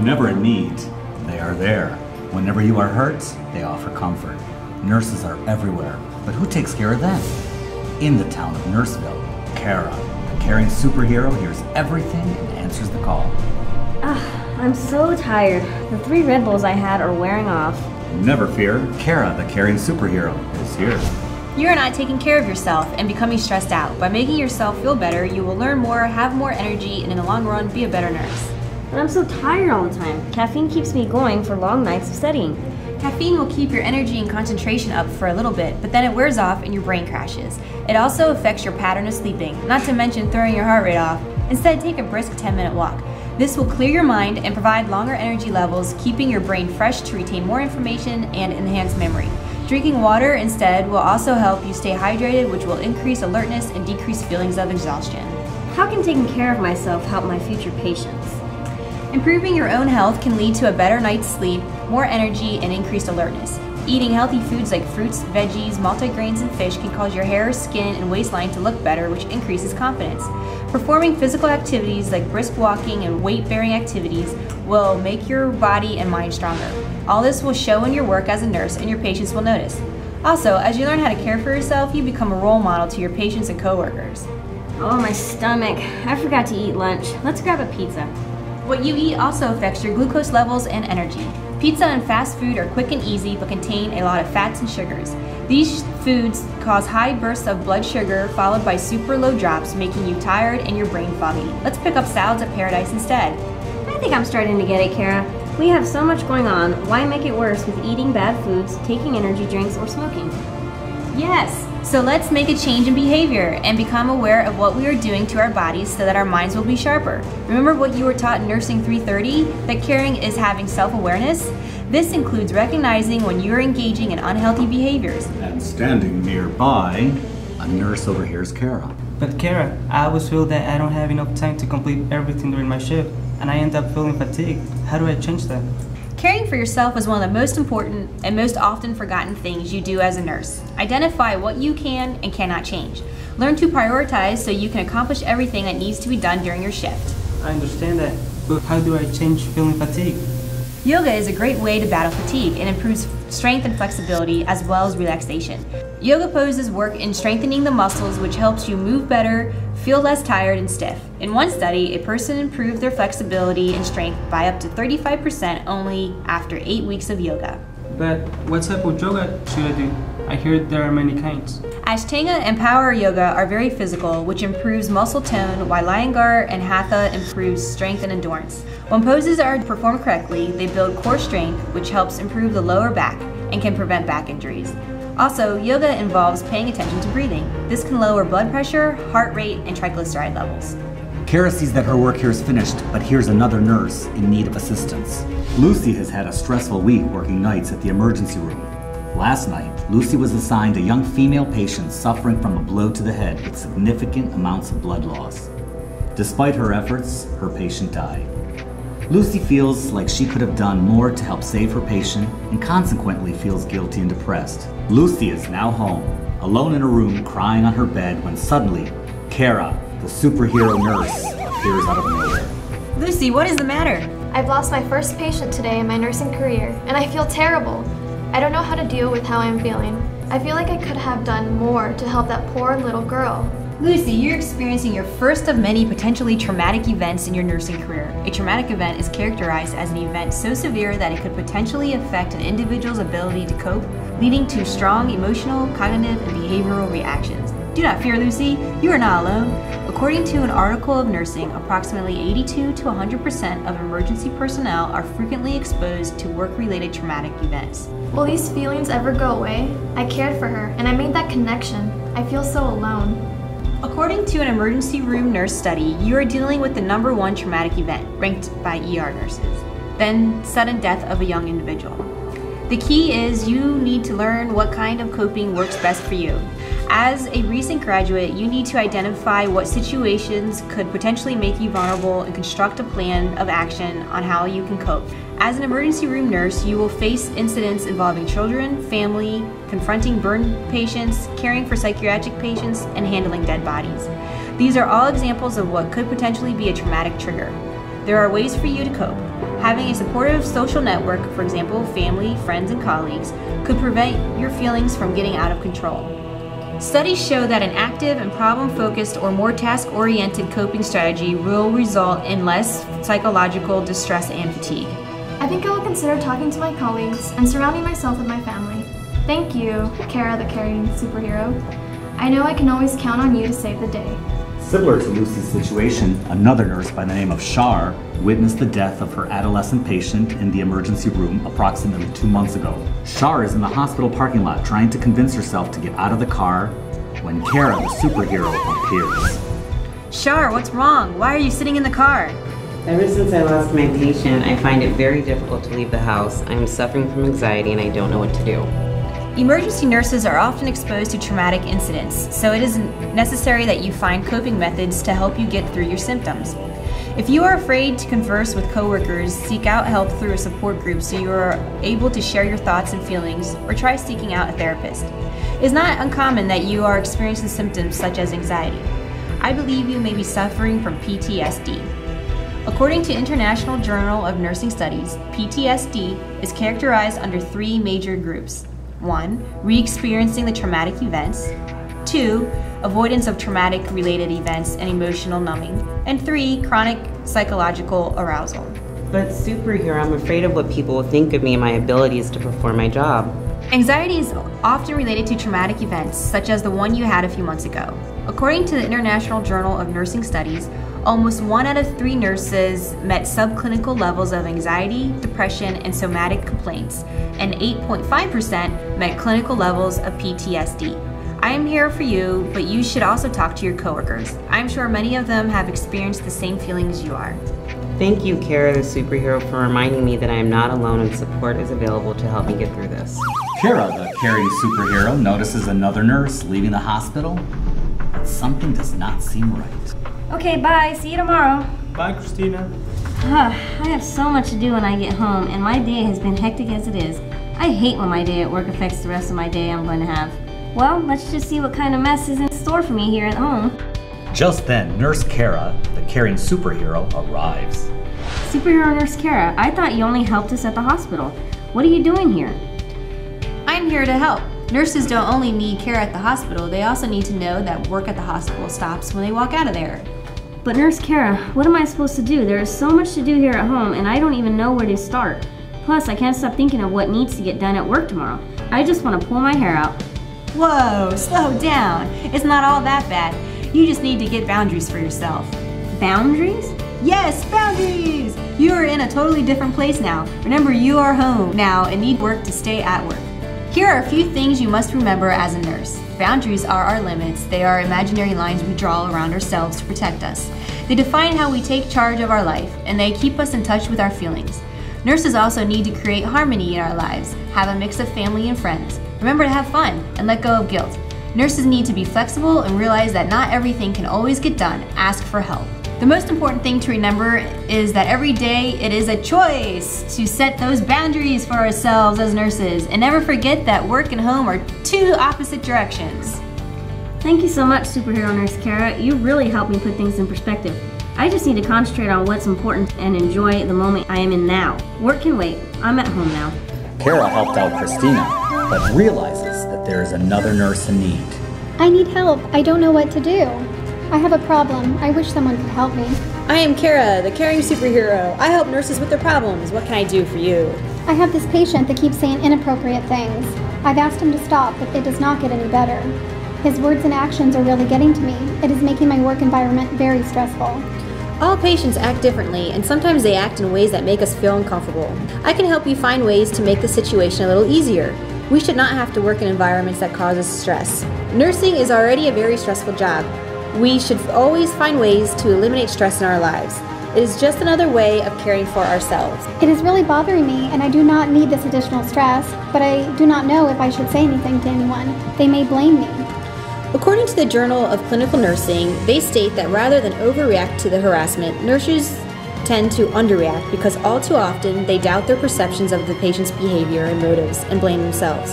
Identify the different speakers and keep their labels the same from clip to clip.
Speaker 1: Whenever in need, they are there. Whenever you are hurt, they offer comfort. Nurses are everywhere, but who takes care of them? In the town of Nurseville, Carra, the caring superhero, hears everything and answers the call.
Speaker 2: I'm so tired. The 3 Red Bulls I had are wearing off.
Speaker 1: Never fear, Carra, the caring superhero, is here.
Speaker 3: You are not taking care of yourself and becoming stressed out. By making yourself feel better, you will learn more, have more energy, and in the long run, be a better nurse.
Speaker 2: But I'm so tired all the time. Caffeine keeps me going for long nights of studying.
Speaker 3: Caffeine will keep your energy and concentration up for a little bit, but then it wears off and your brain crashes. It also affects your pattern of sleeping, not to mention throwing your heart rate off. Instead, take a brisk 10-minute walk. This will clear your mind and provide longer energy levels, keeping your brain fresh to retain more information and enhance memory. Drinking water instead will also help you stay hydrated, which will increase alertness and decrease feelings of exhaustion.
Speaker 2: How can taking care of myself help my future patients?
Speaker 3: Improving your own health can lead to a better night's sleep, more energy, and increased alertness. Eating healthy foods like fruits, veggies, multigrains, and fish can cause your hair, skin, and waistline to look better, which increases confidence. Performing physical activities like brisk walking and weight-bearing activities will make your body and mind stronger. All this will show in your work as a nurse, and your patients will notice. Also, as you learn how to care for yourself, you become a role model to your patients and coworkers.
Speaker 2: Oh, my stomach. I forgot to eat lunch. Let's grab a pizza.
Speaker 3: What you eat also affects your glucose levels and energy. Pizza and fast food are quick and easy, but contain a lot of fats and sugars. These foods cause high bursts of blood sugar, followed by super low drops, making you tired and your brain foggy. Let's pick up salads at Paradise instead.
Speaker 2: I think I'm starting to get it, Carra. We have so much going on. Why make it worse with eating bad foods, taking energy drinks, or smoking?
Speaker 3: Yes, so let's make a change in behavior and become aware of what we are doing to our bodies so that our minds will be sharper. Remember what you were taught in Nursing 330? That caring is having self-awareness? This includes recognizing when you are engaging in unhealthy behaviors.
Speaker 1: And standing nearby, a nurse overhears Carra.
Speaker 4: But Carra, I always feel that I don't have enough time to complete everything during my shift, and I end up feeling fatigued. How do I change that?
Speaker 3: Caring for yourself is one of the most important and most often forgotten things you do as a nurse. Identify what you can and cannot change. Learn to prioritize so you can accomplish everything that needs to be done during your shift.
Speaker 4: I understand that, but how do I change feeling fatigued?
Speaker 3: Yoga is a great way to battle fatigue and improves strength and flexibility as well as relaxation. Yoga poses work in strengthening the muscles, which helps you move better, feel less tired and stiff. In one study, a person improved their flexibility and strength by up to 35% only after 8 weeks of yoga.
Speaker 4: But what type of yoga should I do? I hear there are many kinds.
Speaker 3: Ashtanga and Power Yoga are very physical, which improves muscle tone, while Iyengar and Hatha improves strength and endurance. When poses are performed correctly, they build core strength, which helps improve the lower back and can prevent back injuries. Also, yoga involves paying attention to breathing. This can lower blood pressure, heart rate, and triglyceride levels.
Speaker 1: Carra sees that her work here is finished, but here's another nurse in need of assistance. Lucy has had a stressful week working nights at the emergency room. Last night, Lucy was assigned a young female patient suffering from a blow to the head with significant amounts of blood loss. Despite her efforts, her patient died. Lucy feels like she could have done more to help save her patient and consequently feels guilty and depressed. Lucy is now home, alone in a room crying on her bed when suddenly, Carra, the superhero nurse, appears out of nowhere.
Speaker 3: Lucy, what is the matter?
Speaker 5: I've lost my first patient today in my nursing career, and I feel terrible. I don't know how to deal with how I'm feeling. I feel like I could have done more to help that poor little girl.
Speaker 3: Lucy, you're experiencing your first of many potentially traumatic events in your nursing career. A traumatic event is characterized as an event so severe that it could potentially affect an individual's ability to cope, leading to strong emotional, cognitive, and behavioral reactions. Do not fear, Lucy. You are not alone. According to an article of Nursing, approximately 82 to 100% of emergency personnel are frequently exposed to work-related traumatic events.
Speaker 5: Will these feelings ever go away? I cared for her, and I made that connection. I feel so alone.
Speaker 3: According to an emergency room nurse study, you are dealing with the #1 traumatic event, ranked by ER nurses, then sudden death of a young individual. The key is you need to learn what kind of coping works best for you. As a recent graduate, you need to identify what situations could potentially make you vulnerable and construct a plan of action on how you can cope. As an emergency room nurse, you will face incidents involving children, family, confronting burn patients, caring for psychiatric patients, and handling dead bodies. These are all examples of what could potentially be a traumatic trigger. There are ways for you to cope. Having a supportive social network, for example, family, friends, and colleagues, could prevent your feelings from getting out of control. Studies show that an active and problem-focused or more task-oriented coping strategy will result in less psychological distress and fatigue.
Speaker 5: I think I will consider talking to my colleagues and surrounding myself with my family. Thank you, Carra the caring superhero. I know I can always count on you to save the day.
Speaker 1: Similar to Lucy's situation, another nurse by the name of Shar witnessed the death of her adolescent patient in the emergency room approximately 2 months ago. Shar is in the hospital parking lot trying to convince herself to get out of the car when Carra, the superhero, appears.
Speaker 3: Shar, what's wrong? Why are you sitting in the car?
Speaker 6: Ever since I lost my patient, I find it very difficult to leave the house. I am suffering from anxiety and I don't know what to do.
Speaker 3: Emergency nurses are often exposed to traumatic incidents, so it is necessary that you find coping methods to help you get through your symptoms. If you are afraid to converse with coworkers, seek out help through a support group so you are able to share your thoughts and feelings, or try seeking out a therapist. It is not uncommon that you are experiencing symptoms such as anxiety. I believe you may be suffering from PTSD. According to International Journal of Nursing Studies, PTSD is characterized under 3 major groups. 1. Re-experiencing the traumatic events. 2. Avoidance of traumatic-related events and emotional numbing. And 3. Chronic psychological arousal.
Speaker 6: But superhero, I'm afraid of what people will think of me and my abilities to perform my job.
Speaker 3: Anxiety is often related to traumatic events, such as the one you had a few months ago. According to the International Journal of Nursing Studies, almost 1 out of 3 nurses met subclinical levels of anxiety, depression, and somatic complaints, and 8.5% met clinical levels of PTSD. I am here for you, but you should also talk to your coworkers. I'm sure many of them have experienced the same feelings you are.
Speaker 6: Thank you, Carra the superhero, for reminding me that I am not alone and support is available to help me get through this.
Speaker 1: Carra, the caring superhero, notices another nurse leaving the hospital, but something does not seem right.
Speaker 2: Okay, bye. See you tomorrow.
Speaker 4: Bye, Christina.
Speaker 2: I have so much to do when I get home, and my day has been hectic as it is. I hate when my day at work affects the rest of my day I'm going to have. Well, let's just see what kind of mess is in store for me here at home.
Speaker 1: Just then, Nurse Carra, the caring superhero, arrives.
Speaker 2: Superhero Nurse Carra, I thought you only helped us at the hospital. What are you doing here?
Speaker 3: I'm here to help. Nurses don't only need care at the hospital, they also need to know that work at the hospital stops when they walk out of there.
Speaker 2: But Nurse Carra, what am I supposed to do? There is so much to do here at home, and I don't even know where to start. Plus, I can't stop thinking of what needs to get done at work tomorrow. I just want to pull my hair out.
Speaker 3: Whoa, slow down. It's not all that bad. You just need to get boundaries for yourself.
Speaker 2: Boundaries?
Speaker 3: Yes, boundaries! You are in a totally different place now. Remember, you are home now and need work to stay at work. Here are a few things you must remember as a nurse. Boundaries are our limits. They are imaginary lines we draw around ourselves to protect us. They define how we take charge of our life, and they keep us in touch with our feelings. Nurses also need to create harmony in our lives, have a mix of family and friends. Remember to have fun and let go of guilt. Nurses need to be flexible and realize that not everything can always get done. Ask for help. The most important thing to remember is that every day it is a choice to set those boundaries for ourselves as nurses, and never forget that work and home are 2 opposite directions.
Speaker 2: Thank you so much, Superhero Nurse Carra. You really helped me put things in perspective. I just need to concentrate on what's important and enjoy the moment I am in now. Work can wait. I'm at home now.
Speaker 1: Carra helped out Christina, but realizes that there is another nurse in need.
Speaker 7: I need help. I don't know what to do. I have a problem. I wish someone could help me.
Speaker 3: I am Carra, the caring superhero. I help nurses with their problems. What can I do for you?
Speaker 7: I have this patient that keeps saying inappropriate things. I've asked him to stop, but it does not get any better. His words and actions are really getting to me. It is making my work environment very stressful.
Speaker 3: All patients act differently, and sometimes they act in ways that make us feel uncomfortable. I can help you find ways to make the situation a little easier. We should not have to work in environments that cause us stress. Nursing is already a very stressful job. We should always find ways to eliminate stress in our lives. It is just another way of caring for ourselves.
Speaker 7: It is really bothering me, and I do not need this additional stress, but I do not know if I should say anything to anyone. They may blame me.
Speaker 3: According to the Journal of Clinical Nursing, they state that rather than overreact to the harassment, nurses tend to underreact because all too often they doubt their perceptions of the patient's behavior and motives and blame themselves.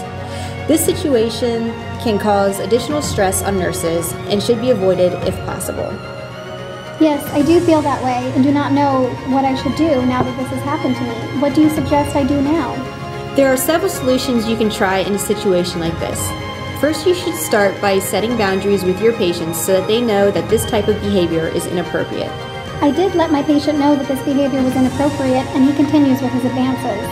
Speaker 3: This situation can cause additional stress on nurses and should be avoided if possible.
Speaker 7: Yes, I do feel that way and do not know what I should do now that this has happened to me. What do you suggest I do now?
Speaker 3: There are several solutions you can try in a situation like this. First, you should start by setting boundaries with your patients so that they know that this type of behavior is inappropriate.
Speaker 7: I did let my patient know that this behavior was inappropriate, and he continues with his advances.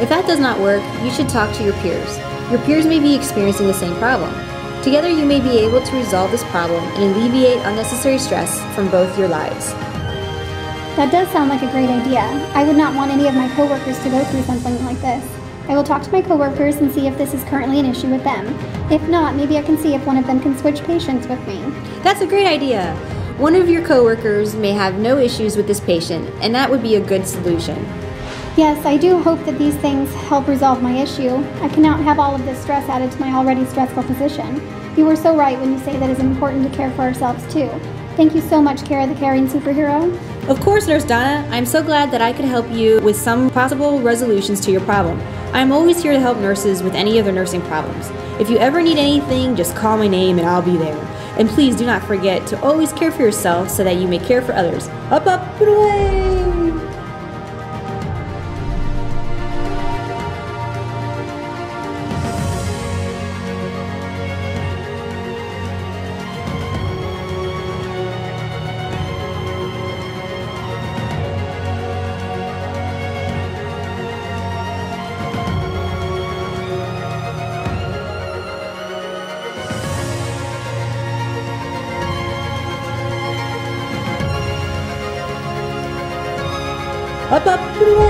Speaker 3: If that does not work, you should talk to your peers. Your peers may be experiencing the same problem. Together, you may be able to resolve this problem and alleviate unnecessary stress from both your lives.
Speaker 7: That does sound like a great idea. I would not want any of my coworkers to go through something like this. I will talk to my coworkers and see if this is currently an issue with them. If not, maybe I can see if one of them can switch patients with me.
Speaker 3: That's a great idea. One of your coworkers may have no issues with this patient, and that would be a good solution.
Speaker 7: Yes, I do hope that these things help resolve my issue. I cannot have all of this stress added to my already stressful position. You were so right when you say that it's important to care for ourselves too. Thank you so much, Carra the Caring Superhero.
Speaker 3: Of course, Nurse Donna. I'm so glad that I could help you with some possible resolutions to your problem. I'm always here to help nurses with any of their nursing problems. If you ever need anything, just call my name and I'll be there. And please do not forget to always care for yourself so that you may care for others. Up, up, and away! Up, up, and away!